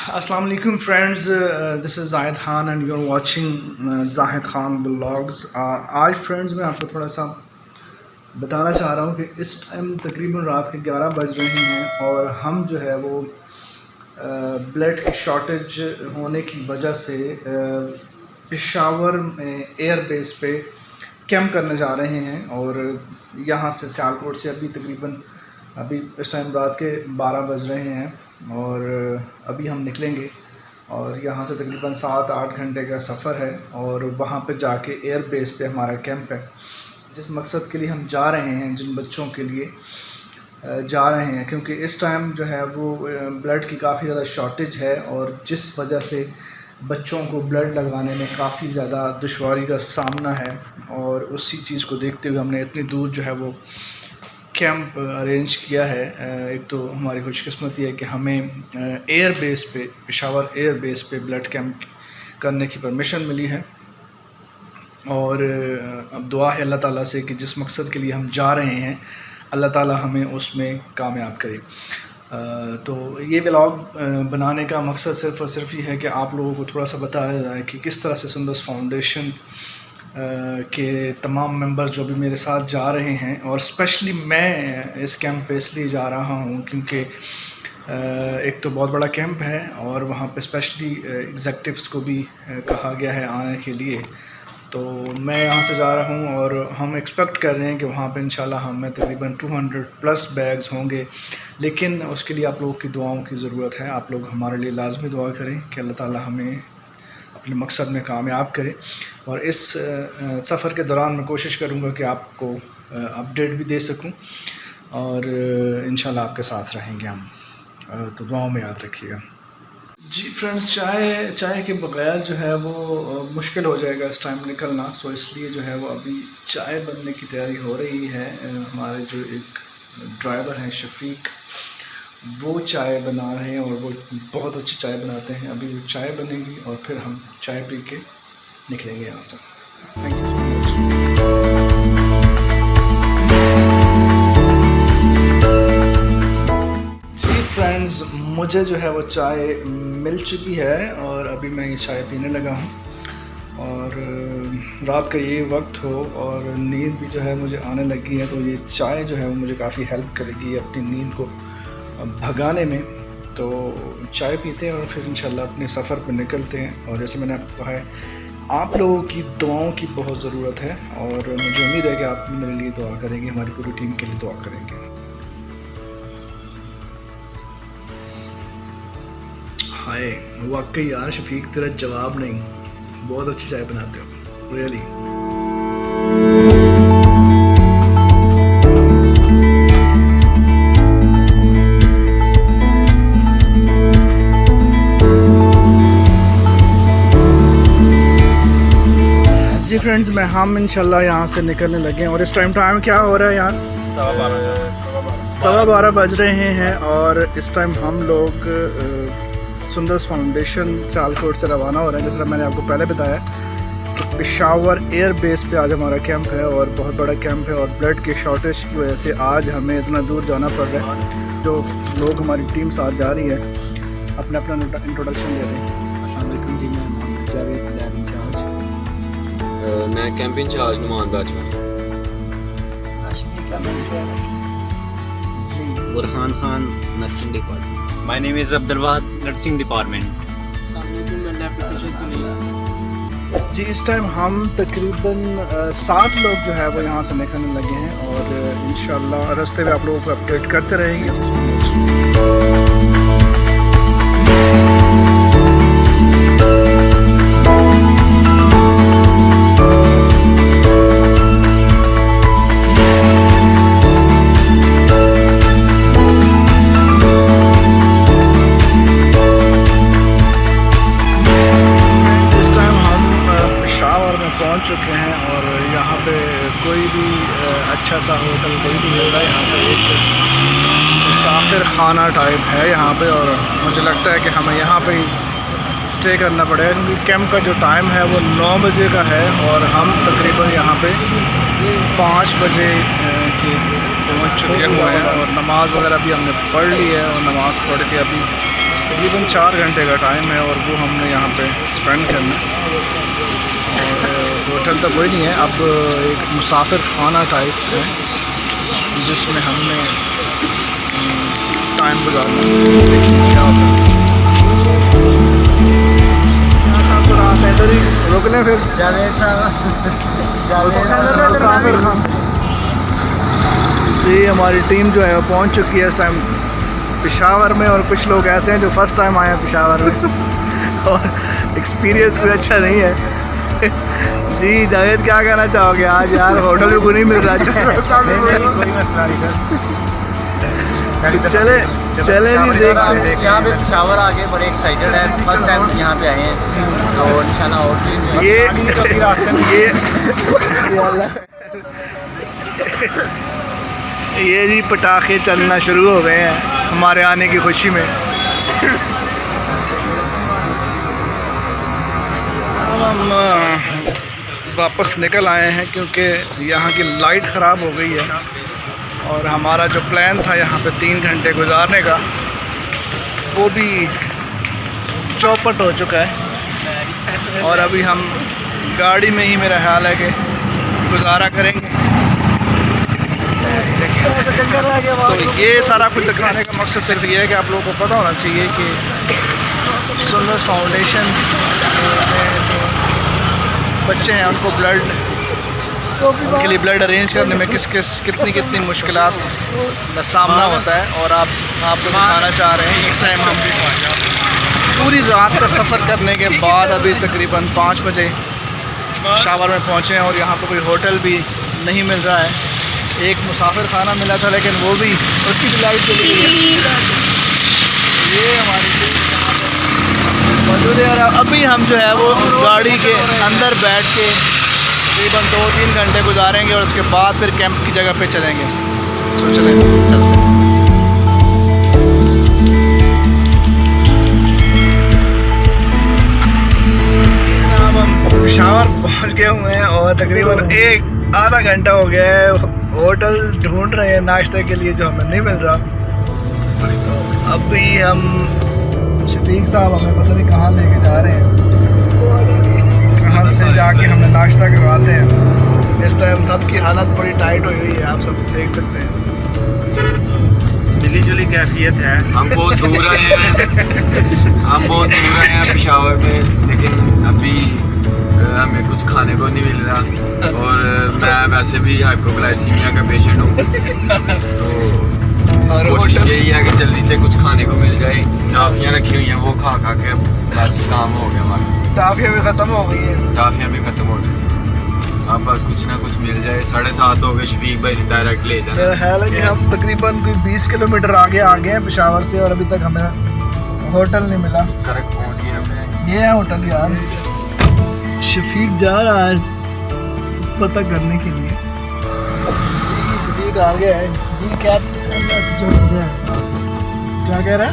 अस्सलाम वालेकुम friends, this is Zahid Khan and you are watching Zahid Khan blogs. आज फ्रेंड्स मैं आपको थोड़ा सा बताना चाह रहा हूँ कि इस टाइम तकरीबन रात के 11 बज रहे हैं और हम जो है वो ब्लड की शॉर्टेज होने की वजह से पेशावर में एयर बेस पे कैंप करने जा रहे हैं। और यहाँ से सियालकोट से अभी इस टाइम रात के 12 बज रहे हैं और अभी हम निकलेंगे और यहाँ से तकरीबन 7-8 घंटे का सफ़र है और वहाँ पे जाके एयर बेस पे हमारा कैंप है। जिस मकसद के लिए हम जा रहे हैं, जिन बच्चों के लिए जा रहे हैं, क्योंकि इस टाइम जो है वो ब्लड की काफ़ी ज़्यादा शॉर्टेज है और जिस वजह से बच्चों को ब्लड लगवाने में काफ़ी ज़्यादा दुश्वारी का सामना है। और उसी चीज़ को देखते हुए हमने इतनी दूर जो है वो कैंप अरेंज किया है। एक तो हमारी खुशकिस्मती है कि हमें एयर बेस पे, पेशावर एयर बेस पे ब्लड कैंप करने की परमिशन मिली है और अब दुआ है अल्लाह ताला से कि जिस मकसद के लिए हम जा रहे हैं अल्लाह ताला हमें उसमें कामयाब करे। तो ये व्लॉग बनाने का मकसद सिर्फ़ और सिर्फ ही है कि आप लोगों को थोड़ा सा बताया जाए कि किस तरह से सुंदस फाउंडेशन के तमाम मेंबर जो भी मेरे साथ जा रहे हैं, और स्पेशली मैं इस कैंप पे इसलिए जा रहा हूँ क्योंकि एक तो बहुत बड़ा कैंप है और वहाँ पे स्पेशली एग्जेक्टिव्स को भी कहा गया है आने के लिए। तो मैं यहाँ से जा रहा हूँ और हम एक्सपेक्ट कर रहे हैं कि वहाँ पे इंशाल्लाह हमें तकरीबन 200+ बैग्स होंगे, लेकिन उसके लिए आप लोगों की दुआओं की ज़रूरत है। आप लोग हमारे लिए लाजमी दुआ करें कि अल्लाह ताला हमें अपने मकसद में कामयाब करे। और इस सफ़र के दौरान मैं कोशिश करूँगा कि आपको अपडेट भी दे सकूँ और इंशाल्लाह आपके साथ रहेंगे हम। तो दुआओं में याद रखिएगा। जी फ्रेंड्स, चाय के बगैर जो है वो मुश्किल हो जाएगा इस टाइम निकलना। सो इसलिए जो है वो अभी चाय बनने की तैयारी हो रही है। हमारे जो एक ड्राइवर हैं शफीक, वो चाय बना रहे हैं और वो बहुत अच्छी चाय बनाते हैं। अभी वो चाय बनेगी और फिर हम चाय पी के निकलेंगे यहाँ से। Thank you so much. जी फ्रेंड्स, मुझे जो है वो चाय मिल चुकी है और अभी मैं ये चाय पीने लगा हूँ। और रात का ये वक्त हो और नींद भी जो है मुझे आने लगी है, तो ये चाय जो है वो मुझे काफ़ी हेल्प करेगी अपनी नींद को भगाने में। तो चाय पीते हैं और फिर इंशाल्लाह अपने सफ़र पर निकलते हैं। और जैसे मैंने आपको कहा है, आप लोगों की दुआओं की बहुत ज़रूरत है और मुझे उम्मीद है कि आप मेरे लिए दुआ करेंगे, हमारी पूरी टीम के लिए दुआ करेंगे। हाय, वाकई यार शफीक, तेरा जवाब नहीं, बहुत अच्छी चाय बनाते हो, रियली। जी फ्रेंड्स, हम इंशाल्लाह यहाँ से निकलने लगे हैं और इस टाइम क्या हो रहा है यार? 12:15 बज रहे हैं और इस टाइम हम लोग सुंदस फाउंडेशन सियालकोट से रवाना हो रहे हैं। जैसा मैंने आपको पहले बताया कि पेशावर एयर बेस पे आज हमारा कैंप है और बहुत बड़ा कैंप है और ब्लड के शॉर्टेज की वजह से आज हमें इतना दूर जाना पड़ रहा है। जो लोग हमारी टीम साथ जा रही है, अपना इंट्रोडक्शन दे रहे हैं। अस्सलाम वालेकुम जी, मैं मोहम्मद जावेद, लैब इंचार्ज। मैं camp incharge Noman Bajwa. Burhan Khan, nursing department. My name is Abdul Wahab, nursing department. जी इस टाइम हम तकरीबन 7 लोग जो है वो यहाँ से निकलने लगे हैं और इंशाल्लाह रास्ते में आप लोगों को अपडेट करते रहेंगे। पहुंच चुके हैं और यहाँ पे कोई भी अच्छा सा होटल कोई भी मिल रहा है। यहाँ पे एक मुसाफिर खाना टाइप है यहाँ पे और मुझे लगता है कि हमें यहाँ पे ही स्टे करना पड़ेगा क्योंकि कैंप का जो टाइम है वो 9 बजे का है और हम तकरीबन यहाँ पे 5 बजे के पहुँच चुके हुए हैं और नमाज़ वगैरह भी हमने पढ़ ली है और नमाज़ पढ़ के अभी तकरीबन 4 घंटे का टाइम है और वो हमने यहाँ पे स्पेंड करना है। और होटल तो कोई नहीं है, अब एक मुसाफिर खाना टाइप है जिसमें हमने टाइम गुजारना है। देखिए क्या होता है। इधर ही रोक लें फिर मुसाफिर खाना। जी हमारी टीम जो है वो पहुँच चुकी है इस टाइम पेशावर में, और कुछ लोग ऐसे हैं जो फर्स्ट टाइम आए हैं पेशावर में और एक्सपीरियंस कोई अच्छा नहीं है। जी जावेद क्या कहना चाहोगे? आज यार होटल भी नहीं मिल रहा है। चले चले जी देखते हैं। यहाँ पे पेशावर आके बड़े एक्साइटेड है, फर्स्ट टाइम यहाँ पे आए हैं तो इंशाल्लाह और ये जी पटाखे चलना शुरू हो गए हैं हमारे आने की खुशी में। अब हम वापस निकल आए हैं क्योंकि यहाँ की लाइट ख़राब हो गई है और हमारा जो प्लान था यहाँ पे 3 घंटे गुजारने का वो भी चौपट हो चुका है और अभी हम गाड़ी में ही मेरा ख्याल है कि गुजारा करेंगे। तो ये सारा कुछ दिखाने का मकसद सिर्फ ये है कि आप लोगों को पता होना चाहिए कि सुन्नत फाउंडेशन में जो बच्चे हैं उनको उनके लिए ब्लड अरेंज करने में कितनी मुश्किलात का सामना होता है। और आपको दिखाना चाह रहे हैं एक टाइम हम पूरी रात का सफ़र करने के बाद अभी तकरीबन 5 बजे पेशावर में पहुँचे हैं और यहाँ पर कोई होटल भी नहीं मिल रहा है। एक मुसाफिर खाना मिला था लेकिन वो भी उसकी भी लाइट चली गई है। ये हमारी मौजूद है और अभी हम जो है वो गाड़ी के अंदर बैठ के तकरीबन 2-3 घंटे गुजारेंगे और उसके बाद फिर कैंप की जगह पे चलेंगे। तो चलें चलते हैं। अब हम पेशावर पहुँच गए हुए हैं और तकरीबन आधा घंटा हो गया है होटल ढूंढ रहे हैं नाश्ते के लिए जो हमें नहीं मिल रहा। तो अभी हम शफीक साहब हमें पता नहीं कहाँ लेके जा रहे हैं, कहाँ से जाके हमें नाश्ता करवाते हैं। इस टाइम सबकी हालत बड़ी टाइट हुई है, आप सब देख सकते हैं। मिली जुली कैफियत है। हम बहुत दूर आए हैं पेशावर में, लेकिन अभी हमें कुछ खाने को नहीं मिल रहा और मैं वैसे भी हाइपोग्लाइसीमिया का पेशेंट हूँ तो कोशिश यही है कि जल्दी से कुछ खाने को मिल जाए। टाफियाँ रखी हुई हैं वो खा के बस काम हो गया हमारा। टाफियाँ भी ख़त्म हो गई हैं। टाफियाँ भी ख़त्म हो गई, अब बस कुछ ना कुछ मिल जाए। 7:30 हो गए, शफीक भाई डायरेक्ट ले जाना। मेरा ख्याल है कि हम तकरीबन कोई 20 किलोमीटर आगे आ गए हैं पेशावर से और अभी तक हमें होटल नहीं मिला। करेक्ट पहुँच गए हमें। ये है होटल यार। शफीक जा रहा है पता करने के लिए। जी शफीक आ गया है जी। क्या कह रहा है?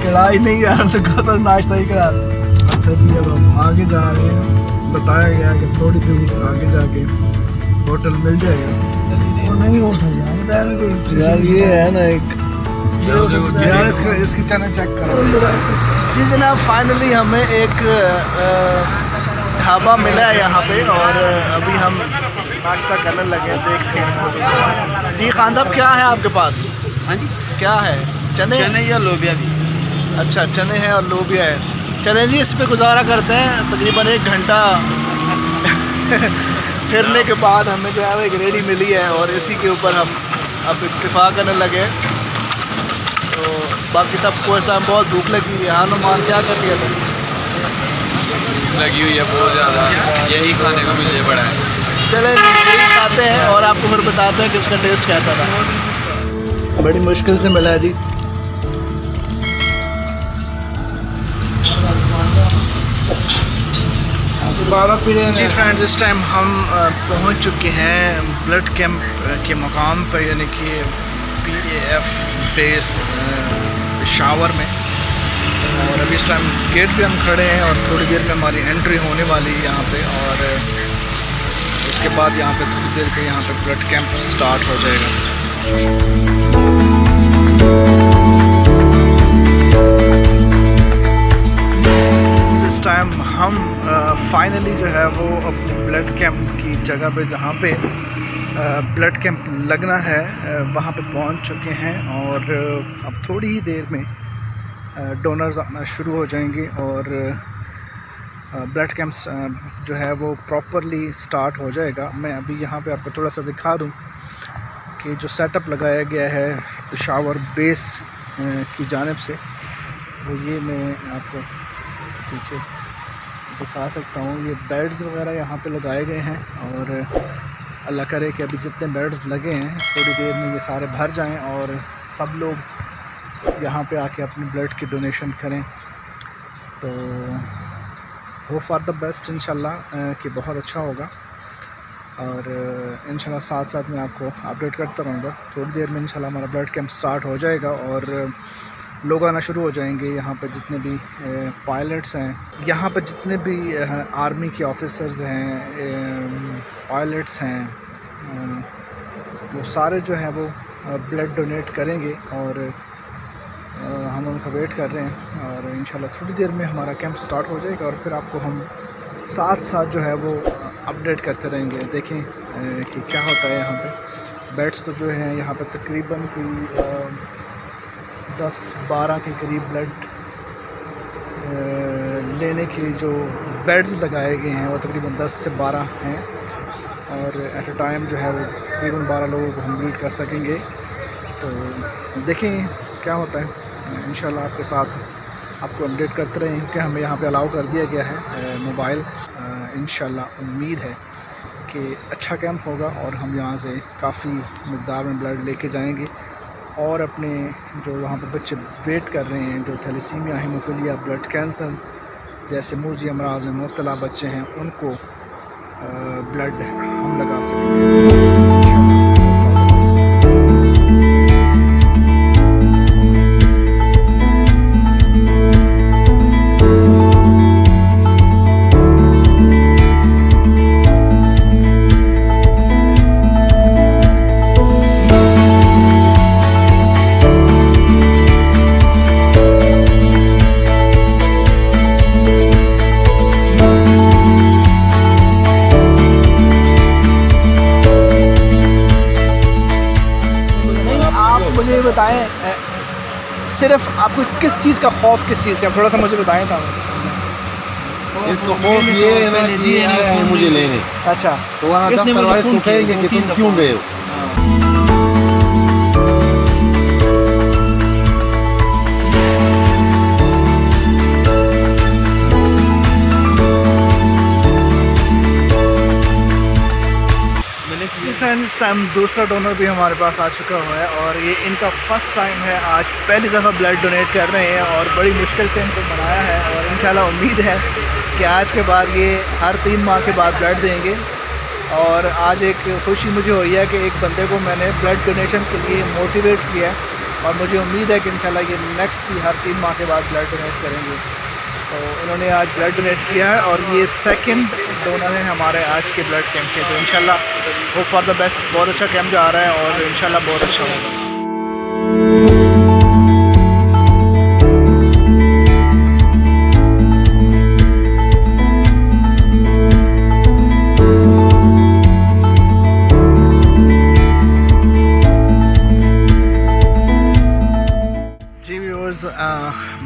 कढ़ाई नहीं यार, तो कसर नाश्ता ही करा। अच्छा जी अब हम आगे जा रहे हैं। बताया गया कि थोड़ी दूर आगे जाके होटल मिल जाएगा। और नहीं होटल यार ये है ना एक यार इसकी चैनल चेक करो जी जनाब। फाइनली हमें एक ढाबा मिला है यहाँ पे और अभी हम नाश्ता करने लगे। देखते हैं जी। खान साहब क्या है आपके पास? हाँ जी, क्या है? चने या लोबिया भी? अच्छा चने हैं और लोबिया है। चलें जी इस पे गुजारा करते हैं तकरीबन 1 घंटा फिरने के बाद हमें जो है वो एक रेडी मिली है और इसी के ऊपर हम अब इत्तेफाक करने लगे। तो बाकी सबको इस टाइम बहुत भूख लगी हुई है। हाँ नुमान क्या कर दिया था? लगी हुई है बहुत ज़्यादा, यही खाने को मिल बड़ा है। चलें यही खाते हैं और आपको फिर बताते हैं कि इसका टेस्ट कैसा था। बड़ी मुश्किल से मिला है जी। जी फ्रेंड्स इस टाइम हम पहुंच चुके हैं ब्लड कैंप के मुकाम पर, यानी कि PAF बेस पेशावर में। और अभी इस टाइम गेट पे हम खड़े हैं और थोड़ी देर में हमारी एंट्री होने वाली है यहाँ पे। और उसके बाद यहाँ पे थोड़ी देर के यहाँ पे ब्लड कैंप स्टार्ट हो जाएगा। इस टाइम हम फाइनली जो है वो अपने ब्लड कैंप की जगह पे जहाँ पे ब्लड कैंप लगना है वहाँ पे पहुँच चुके हैं और अब थोड़ी ही देर में डोनर्स आना शुरू हो जाएंगे और ब्लड कैंप्स जो है वो प्रॉपरली स्टार्ट हो जाएगा। मैं अभी यहाँ पे आपको थोड़ा सा दिखा दूँ कि जो सेटअप लगाया गया है पेशावर बेस की जानिब से, वो ये मैं आपको पीछे दिखा सकता हूँ। ये बेड्स वगैरह यहाँ पे लगाए गए हैं और अल्लाह करे कि अभी जितने बेड्स लगे हैं थोड़ी देर में ये सारे भर जाएं और सब लोग यहाँ पे आके अपनी ब्लड की डोनेशन करें। तो होप फॉर द बेस्ट इंशाल्लाह कि बहुत अच्छा होगा और इंशाल्लाह साथ साथ मैं आपको अपडेट करता रहूँगा। थोड़ी देर में इंशाल्लाह हमारा ब्लड कैंप स्टार्ट हो जाएगा और लोग आना शुरू हो जाएंगे। यहाँ पर जितने भी पायलट्स हैं, यहाँ पर जितने भी आर्मी के ऑफिसर्स हैं, पायलट्स हैं, वो सारे जो हैं वो ब्लड डोनेट करेंगे और हम उनका वेट कर रहे हैं और इंशाल्लाह थोड़ी देर में हमारा कैंप स्टार्ट हो जाएगा और फिर आपको हम साथ साथ जो है वो अपडेट करते रहेंगे। देखें कि क्या होता है यहाँ पे। बेड्स तो जो हैं यहाँ पे तकरीबन कोई 10-12 के करीब ब्लड लेने के जो बेड्स लगाए गए हैं वो तकरीबन 10 से 12 हैं और एट अ टाइम जो है वो तकरीबन 12 लोगों को हम ब्लीड कर सकेंगे। तो देखें क्या होता है, इंशाल्लाह आपके साथ आपको अपडेट करते रहें क्योंकि हमें यहाँ पे अलाउ कर दिया गया है मोबाइल। इंशाल्लाह उम्मीद है कि अच्छा कैंप होगा और हम यहाँ से काफ़ी मकदार में ब्लड लेके जाएंगे और अपने जो वहाँ पर बच्चे वेट कर रहे हैं, जो थैलेसीमिया, हीमोफीलिया, ब्लड कैंसर जैसे मूजी अमराज में मुब्तला बच्चे हैं, उनको ब्लड हम लगा सकेंगे। मुझे बताएं सिर्फ आपको किस चीज़ का खौफ, किस चीज़ का, थोड़ा सा मुझे बताएं था। इसको खौफ ये है कि ये आया है मुझे लेने। अच्छा, तो वहाँ दफ्तर वाले इसको कहेंगे कि तुम क्यों गए हो। फ्रेंड्स, टाइम दूसरा डोनर भी हमारे पास आ चुका हुआ है और ये इनका फर्स्ट टाइम है। आज पहली दफ़ा ब्लड डोनेट कर रहे हैं और बड़ी मुश्किल से इनको बनाया है और इंशाल्लाह उम्मीद है कि आज के बाद ये हर 3 माह के बाद ब्लड देंगे। और आज एक खुशी मुझे हुई है कि एक बंदे को मैंने ब्लड डोनेशन के लिए मोटिवेट किया है और मुझे उम्मीद है कि इंशाल्लाह ये नेक्स्ट भी हर 3 माह के बाद ब्लड डोनेट करेंगे। तो इन्होंने आज ब्लड डोनेट किया है और ये सेकंड डोनर है हमारे आज के ब्लड कैंप के। तो इंशाल्लाह होप फॉर द बेस्ट, बहुत अच्छा कैंप जा रहा है और इंशाल्लाह बहुत अच्छा होगा।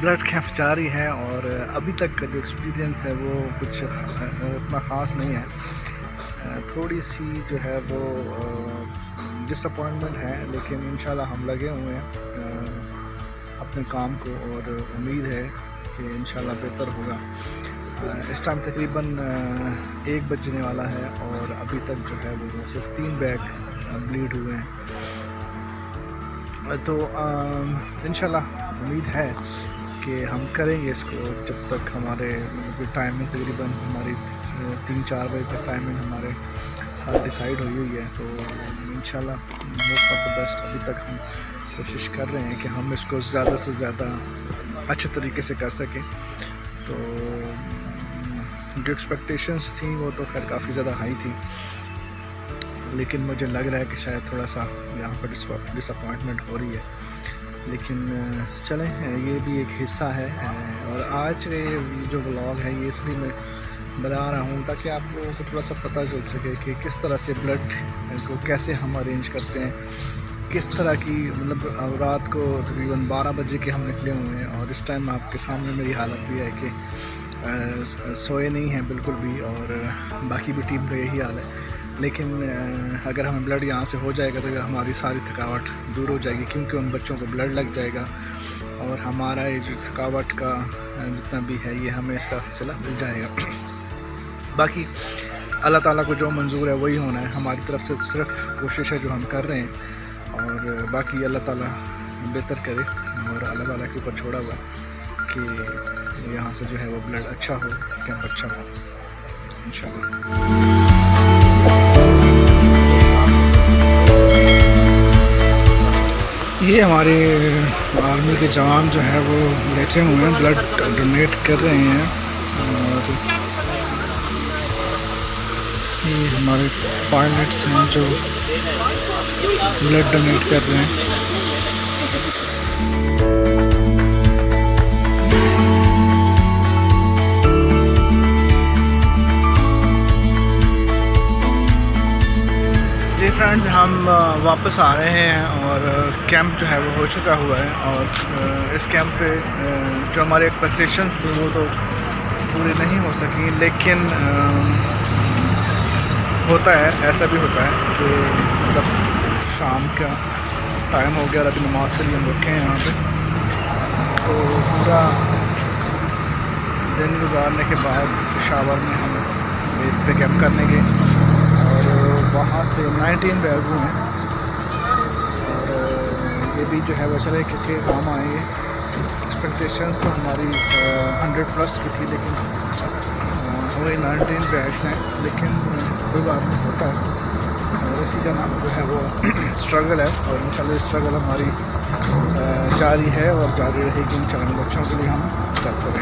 ब्लड कैंप जारी है और अभी तक का जो एक्सपीरियंस है वो कुछ उतना ख़ास नहीं है। थोड़ी सी जो है वो डिसअपॉइंटमेंट है, लेकिन इंशाल्लाह हम लगे हुए हैं अपने काम को और उम्मीद है कि इंशाल्लाह बेहतर होगा। इस टाइम तकरीबन 1 बजने वाला है और अभी तक जो है वो सिर्फ 3 बैग ब्लीड हुए हैं। तो इंशाल्लाह उम्मीद है कि हम करेंगे इसको जब तक हमारे टाइमिंग तकरीबन हमारी 3-4 बजे तक टाइमिंग हमारे साथ डिसाइड हुई है। तो इंशाल्लाह होप फॉर द बेस्ट। अभी तक हम कोशिश कर रहे हैं कि हम इसको ज़्यादा से ज़्यादा अच्छे तरीके से कर सकें। तो जो एक्सपेक्टेशंस थी वो तो खैर काफ़ी ज़्यादा हाई थी, लेकिन मुझे लग रहा है कि शायद थोड़ा सा यहाँ पर डिसअपॉइंटमेंट हो रही है, लेकिन चलें, ये भी एक हिस्सा है। और आज का ये जो व्लॉग है ये इसलिए मैं बना रहा हूँ ताकि आप लोगों को थोड़ा सा पता चल सके कि किस तरह से ब्लड को कैसे हम अरेंज करते हैं, किस तरह की मतलब रात को तकरीबन 12 बजे के हम निकले हुए हैं और इस टाइम आपके सामने मेरी हालत भी है कि सोए नहीं हैं बिल्कुल भी, और बाकी भी टीम का यही हाल है। लेकिन अगर हमें ब्लड यहाँ से हो जाएगा तो हमारी सारी थकावट दूर हो जाएगी, क्योंकि उन बच्चों को ब्लड लग जाएगा और हमारा ये जो थकावट का जितना भी है ये हमें इसका सिला मिल जाएगा। बाकी अल्लाह ताला को जो मंजूर है वही होना है, हमारी तरफ से सिर्फ कोशिश है जो हम कर रहे हैं, और बाकी अल्लाह ताला बेहतर करे। और अल्लाह ताला के ऊपर छोड़ा हुआ कि यहाँ से जो है वो ब्लड अच्छा हो, कैंप अच्छा हो इंशाल्लाह। ये हमारे आर्मी के जवान जो है वो लेटे हुए हैं, ब्लड डोनेट कर रहे हैं, और ये हमारे पायलट्स हैं जो ब्लड डोनेट कर रहे हैं। जी फ्रेंड्स, हम वापस आ रहे हैं और कैंप जो है वो हो चुका हुआ है, और इस कैंप पे जो हमारे एक्सपेक्टेशंस थी वो तो पूरी नहीं हो सकी, लेकिन होता है, ऐसा भी होता है कि मतलब शाम का टाइम हो गया और अभी नमाज के लिए हम रुके हैं यहाँ पे, तो पूरा दिन गुजारने के बाद पेशावर में हम बेस पे कैंप करने गए, और वहाँ से 19 बैगू हैं, और ये भी जो है वो चले किसी काम आएंगे। एक्सपेक्टेशंस तो हमारी 100+ की थी, लेकिन वही 19 बैग्स हैं, लेकिन कोई बात नहीं, होता है, और इसी का नाम जो है वो स्ट्रगल है, और इंशाल्लाह स्ट्रगल हमारी जारी है और जारी रहेगी। इंशाल्लाह बच्चों के लिए हम करते हैं।